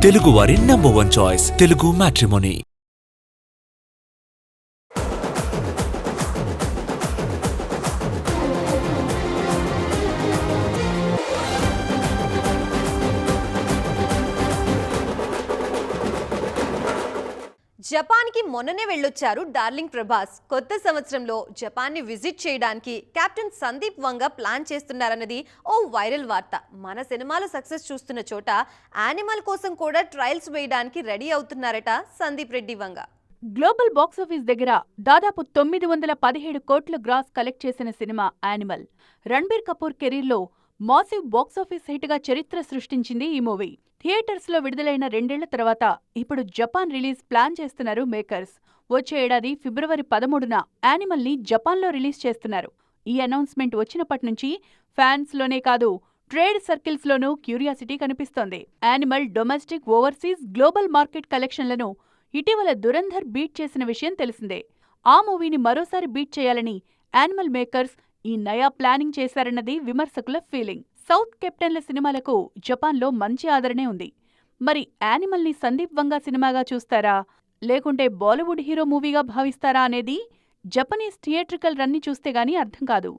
తెలుగువారి #1 choice Telugu matrimony. జపాన్కి మొన్ననే వెళ్ళొచ్చారు darling Prabhas. కొత్త సంవత్సరంలో జపాన్ని విజిట్ చేయడానికి కెప్టెన్ సందీప్ వంగ ప్లాన్ చేస్తున్నారన్నది ఓ వైరల్ వార్త. మన సినిమాలో సక్సెస్ చూస్తున్న చోట యానిమల్ కోసం కూడా ట్రయల్స్ వేయడానికి ready అవుతున్నారట Sandeep Reddy Vanga. Global box office దగ్గర దాదాపు 917 కోట్ల గ్రాస్ కలెక్ట్ చేసిన సినిమా యానిమల్. రణ్బీర్ కపూర్ కెరీర్లో మాసివ్ బాక్సాఫీస్ హిట్గా చరిత్ర సృష్టించింది ఈ మూవీ. థియేటర్స్లో విడుదలైన 2 ఏళ్ల తర్వాత ఇప్పుడు జపాన్ రిలీజ్ ప్లాన్ చేస్తున్నారు మేకర్స్. వచ్చే ఏడాది ఫిబ్రవరి 13న యానిమల్ని జపాన్లో రిలీజ్ చేస్తున్నారు. ఈ అనౌన్స్మెంట్ వచ్చినప్పటి నుంచి ఫ్యాన్స్లోనే కాదు ట్రేడ్ సర్కిల్స్లోనూ క్యూరియాసిటీ కనిపిస్తోంది. Animal domestic, overseas, global market కలెక్షన్లను ఇటీవల దురంధర్ బీట్ చేసిన విషయం తెలిసిందే. ఆ మూవీని మరోసారి బీట్ చేయాలని యానిమల్ మేకర్స్ ఈ నయా ప్లానింగ్ చేశారన్నది విమర్శకుల ఫీలింగ్. సౌత్ కెప్టెన్ల సినిమాలకు జపాన్లో మంచి ఆదరణే ఉంది. మరి యానిమల్ని సందీప్ వంగ సినిమాగా చూస్తారా, లేకుంటే బాలీవుడ్ హీరో మూవీగా భావిస్తారా అనేది జపనీస్ థియేట్రికల్ రన్ని చూస్తే గానీ అర్థం కాదు.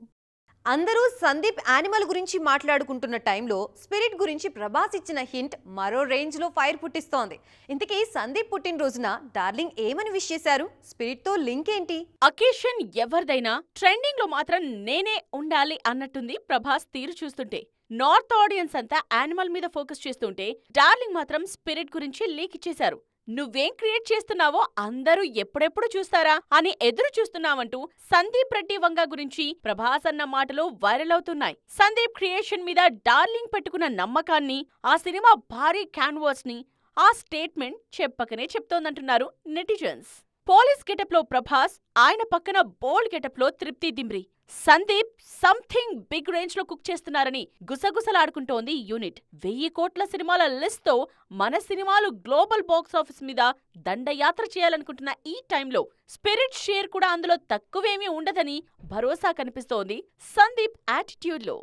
అందరూ సందీప్ యానిమల్ గురించి మాట్లాడుకుంటున్న టైంలో స్పిరిట్ గురించి ప్రభాస్ ఇచ్చిన హింట్ మరో రేంజ్లో ఫైర్ పుట్టిస్తోంది. ఇంతకీ సందీప్ పుట్టినరోజున డార్లింగ్ ఏమని విష్ చేశారు? స్పిరిట్తో లింక్ ఏంటి? అకేషన్ ఎవరిదైనా ట్రెండింగ్ లో మాత్రం నేనే ఉండాలి అన్నట్టుంది ప్రభాస్ తీరు చూస్తుంటే. నార్త్ ఆడియన్స్ అంతా యానిమల్ మీద ఫోకస్ చేస్తుంటే డార్లింగ్ మాత్రం స్పిరిట్ గురించి లీక్ ఇచ్చేశారు. నువ్వేం క్రియేట్ చేస్తున్నావో అందరూ ఎప్పుడెప్పుడు చూస్తారా అని ఎదురు చూస్తున్నావంటూ సందీప్ రెడ్డి వంగ గురించి ప్రభాస్ అన్న మాటలు వైరల్ అవుతున్నాయి. సందీప్ క్రియేషన్ మీద డార్లింగ్ పెట్టుకున్న నమ్మకాన్ని, ఆ సినిమా భారీ క్యాన్వాస్ ని ఆ స్టేట్మెంట్ చెప్పకనే చెప్తోందంటున్నారు నెటిజన్స్. పోలీస్ గెటప్ లో ప్రభాస్, ఆయన పక్కన బోల్డ్ గెటప్ లో Tripti Dimri. Sandeep something big range లో కుక్ చేస్తున్నారని గుసగుసలాడుకుంటోంది యూనిట్. 1000 కోట్ల సినిమాల లిస్ట్ తో మన సినిమాలు గ్లోబల్ బాక్సాఫీస్ మీద దండయాత్ర చేయాలనుకుంటున్న ఈ టైంలో స్పిరిట్ షేర్ కూడా అందులో తక్కువేమీ ఉండదని భరోసా కనిపిస్తోంది సందీప్ యాటిట్యూడ్ లో.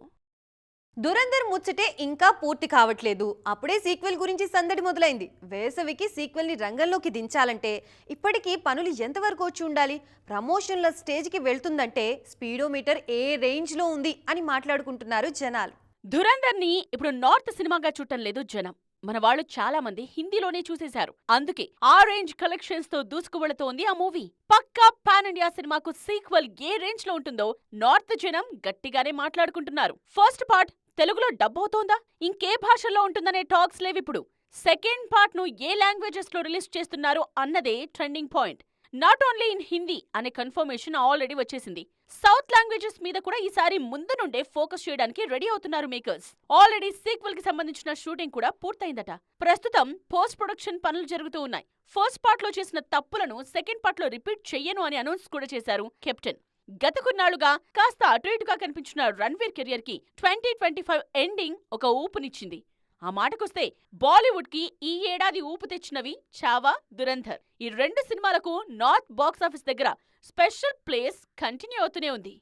దురంధర్ ముచ్చటే ఇంకా పూర్తి కావట్లేదు. అప్పుడే సీక్వెల్ గురించి సందడి మొదలైంది. వేసవికి సీక్వెల్ని రంగంలోకి దించాలంటే ఇప్పటికీ పనులు ఎంతవరకు వచ్చి ఉండాలి? ప్రమోషన్ల స్టేజ్కి వెళ్తుందంటే స్పీడోమీటర్ ఏ రేంజ్లో ఉంది అని మాట్లాడుకుంటున్నారు జనాలు. దురంధర్ని ఇప్పుడు నార్త్ సినిమాగా చూడటం లేదు జనం. మన వాళ్ళు చాలా మంది హిందీలోనే చూసేశారు. అందుకే ఆ రేంజ్ కలెక్షన్స్ తో దూసుకువెళుతోంది ఆ మూవీ. పక్కా పాన్ ఇండియా సినిమాకు సీక్వెల్ ఏ రేంజ్ లో ఉంటుందో నార్త్ జనం గట్టిగానే మాట్లాడుకుంటున్నారు. ఫస్ట్ పార్ట్ తెలుగులో డబ్ అవుతోందా, ఇంకే భాషల్లో ఉంటుందనే టాక్స్ లేవిప్పుడు. సెకండ్ పార్ట్ ను ఏ లాంగ్వేజెస్ లో రిలీజ్ చేస్తున్నారు అన్నదే trending point. Not only in Hindi అనే కన్ఫర్మేషన్ ఆల్రెడీ వచ్చేసింది. సౌత్ లాంగ్వేజెస్ మీద కూడా ఈసారి ముందు నుండే ఫోకస్ చేయడానికి రెడీ అవుతున్నారు మేకర్స్. ఆల్రెడీ సీక్వెల్ కి సంబంధించిన షూటింగ్ కూడా పూర్తయిందట. ప్రస్తుతం పోస్ట్ ప్రొడక్షన్ పనులు జరుగుతూ ఉన్నాయి. ఫస్ట్ పార్ట్ లో చేసిన తప్పులను సెకండ్ పార్ట్ లో రిపీట్ చెయ్యను అని అనౌన్స్ కూడా చేశారు కెప్టెన్. గత కొన్నాళ్లుగా కాస్త అటు ఇటుగా కనిపించిన రణ్వీర్ కెరియర్ కి 2025 ఎండింగ్ ఒక ఊపునిచ్చింది. ఆ మాటకొస్తే బాలీవుడ్ కి ఈ ఏడాది ఊపు తెచ్చినవి చావా, దురంధర్. ఈ 2 సినిమాలకు నార్త్ బాక్సాఫీస్ దగ్గర స్పెషల్ ప్లేస్ కంటిన్యూ అవుతూనే ఉంది.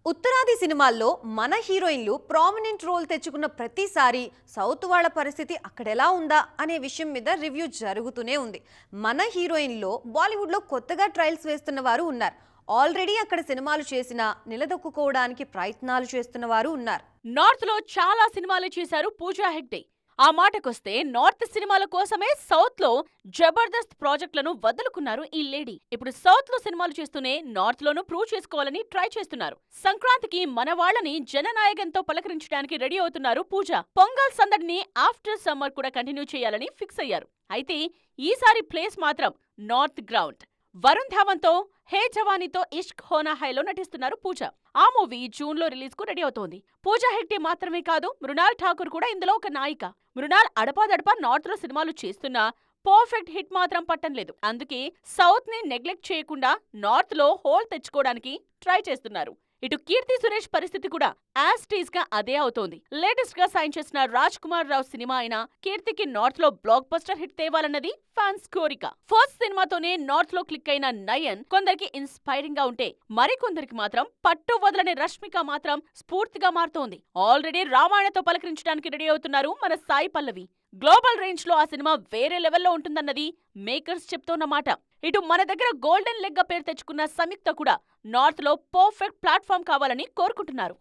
ఉత్తరాది సినిమాల్లో మన హీరోయిన్లు ప్రామినెంట్ రోల్ తెచ్చుకున్న ప్రతిసారి సౌత్ వాళ్ల పరిస్థితి అక్కడెలా ఉందా అనే విషయం మీద రివ్యూ జరుగుతూనే ఉంది. మన హీరోయిన్లో బాలీవుడ్లో కొత్తగా ట్రయల్స్ వేస్తున్న వారు ఉన్నారు. ఆల్రెడీ అక్కడ సినిమాలు చేసినా నిలదొక్కుకోవడానికి ప్రయత్నాలు చేస్తున్న వారు ఉన్నారు. నార్త్ లో చాలా సినిమాలు చేశారు పూజా హెగ్డే. ఆ మాటకొస్తే నార్త్ సినిమాల కోసమే సౌత్ లో జబర్దస్త్ ప్రాజెక్టులను వదులుకున్నారు ఈ లేడీ. ఇప్పుడు సౌత్ లో సినిమాలు చేస్తూనే నార్త్ లోనూ ప్రూవ్ చేసుకోవాలని ట్రై చేస్తున్నారు. సంక్రాంతికి మన వాళ్ళని జననాయకంతో పలకరించడానికి రెడీ అవుతున్నారు పూజ. పొంగల్ సందడిని ఆఫ్టర్ సమ్మర్ కూడా కంటిన్యూ చేయాలని ఫిక్స్ అయ్యారు. అయితే ఈసారి ప్లేస్ మాత్రం నార్త్ గ్రౌండ్. వరుణ్ ధావన్తో హే జవానీతో ఇష్క్ హోనా హైలో నటిస్తున్నారు పూజ. ఆ మూవీ జూన్ లో రిలీజ్ కు రెడీ అవుతోంది. పూజా హెగ్డే మాత్రమే కాదు, మృణాల్ ఠాకూర్ కూడా ఇందులో ఒక నాయిక. మృణాల్ అడపాదడపా నార్త్ లో సినిమాలు చేస్తున్నా పర్ఫెక్ట్ హిట్ మాత్రం పట్టం లేదు. అందుకే సౌత్ ని నెగ్లెక్ట్ చేయకుండా నార్త్ లో హోల్ తెచ్చుకోవడానికి ట్రై చేస్తున్నారు. ఇటు కీర్తి సురేష్ పరిస్థితి కూడా యాజ్ టీజ్ గా అదే అవుతోంది. లేటెస్ట్ గా సైన్ చేసిన రాజ్ కుమార్ రావు సినిమా అయిన కీర్తికి నార్త్ లో బ్లాక్ బస్టర్ హిట్ తేవాలన్నది ఫ్యాన్స్ కోరిక. ఫస్ట్ సినిమాతోనే నార్త్ లో క్లిక్ అయిన నయన్ కొందరికి ఇన్స్పైరింగ్ గా ఉంటే, మరికొందరికి మాత్రం పట్టు వదలని రష్మిక మాత్రం స్ఫూర్తిగా మారుతోంది. ఆల్రెడీ రామాయణతో పలకరించడానికి రెడీ అవుతున్నారు మన సాయి పల్లవి. గ్లోబల్ రేంజ్ లో ఆ సినిమా వేరే లెవెల్లో ఉంటుందన్నది మేకర్స్ చెప్తోన్నమాట. ఇటు మన దగ్గర గోల్డెన్ లెగ్ గా పేరు తెచ్చుకున్న సంయుక్త కూడా నార్త్ లో పర్ఫెక్ట్ ప్లాట్ఫామ్ కావాలని కోరుకుంటున్నారు.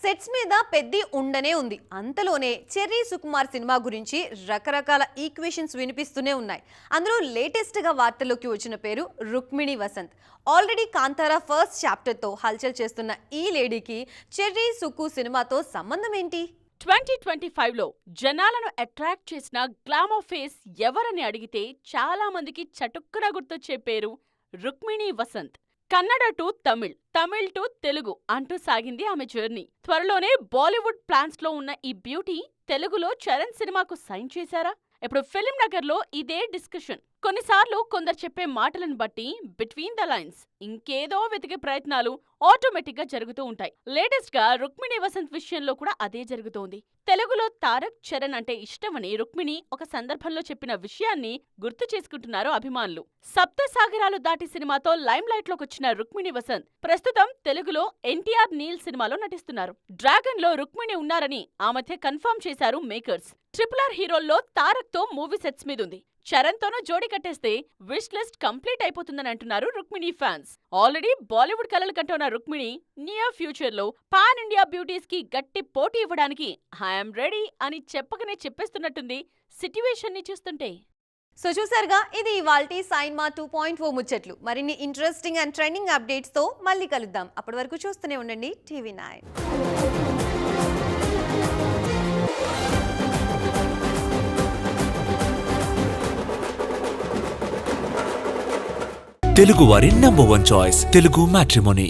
సెట్స్ మీద పెద్ద ఉండనే ఉంది. అంతలోనే చెర్రీ సుకుమార్ సినిమా గురించి రకరకాల ఈక్వేషన్స్ వినిపిస్తూనే ఉన్నాయి. అందులో లేటెస్ట్గా వార్తల్లోకి వచ్చిన పేరు రుక్మిణి వసంత్. ఆల్రెడీ కాంతారా ఫస్ట్ చాప్టర్తో హల్చల్ చేస్తున్న ఈ లేడీకి చెర్రీ సుకు సినిమాతో సంబంధం ఏంటి? 2025లో జనాలను అట్రాక్ట్ చేసిన గ్లామర్ ఫేస్ ఎవరని అడిగితే చాలా మందికి చటుక్కున గుర్తొచ్చే పేరు రుక్మిణి వసంత్. కన్నడ టు తమిళ్, తమిళ్ టు తెలుగు అంటూ సాగింది ఆమె జర్నీ. త్వరలోనే బాలీవుడ్ ప్లాన్స్ లో ఉన్న ఈ బ్యూటీ తెలుగులో చరణ్ సినిమాకు సైన్ చేశారా? ఇప్పుడు ఫిల్మ్ నగర్ లో ఇదే డిస్కషన్. కొన్నిసార్లు కొందరు చెప్పే మాటలను బట్టి బిట్వీన్ ద లైన్స్ ఇంకేదో వెతికే ప్రయత్నాలు ఆటోమేటిక్ గా జరుగుతూ ఉంటాయి. లేటెస్ట్ గా రుక్మిణి వసంత్ విషయంలో కూడా అదే జరుగుతోంది. తెలుగులో తారక్ చరణ్ అంటే ఇష్టమని రుక్మిణి ఒక సందర్భంలో చెప్పిన విషయాన్ని గుర్తు చేసుకుంటున్నారు అభిమానులు. సప్త సాగరాలు దాటి సినిమాతో లైమ్ లైట్ లోకి వచ్చిన రుక్మిణి వసంత్ ప్రస్తుతం తెలుగులో ఎన్టీఆర్ నీల్ సినిమాలో నటిస్తున్నారు. డ్రాగన్ లో రుక్మిణి ఉన్నారని ఆ మధ్య కన్ఫర్మ్ చేశారు మేకర్స్. RRR హీరోల్లో తారక్ తో మూవీ సెట్స్ మీదుంది. చరణ్ తోనూ జోడీ కట్టేస్తే విష్ లిస్ట్ కంప్లీట్ అయిపోతుందని అంటున్నారు రుక్మిణి ఫ్యాన్స్. ఆల్రెడీ బాలీవుడ్ కలలు కంటున్న రుక్మిణి నియర్ ఫ్యూచర్ లో పాన్ ఇండియా బ్యూటీస్ కి గట్టి పోటీ ఇవ్వడానికి ఐఎమ్ రెడీ అని చెప్పకనే చెప్పేస్తున్నట్టుంది సిట్యువేషన్ ని చూస్తుంటే. సో చూసారుగా, ఇది ఇవాల్టి సైన్మా 2.0 ముచ్చట్లు. మరిన్ని ఇంట్రెస్టింగ్ అండ్ ట్రెండింగ్ అప్డేట్స్ తో మళ్ళీ కలుద్దాం. అప్పటి వరకు చూస్తూనే ఉండండి TV9. తెలుగు వారి నంబర్ 1 చాయిస్ తెలుగు మ్యాట్రిమోనీ.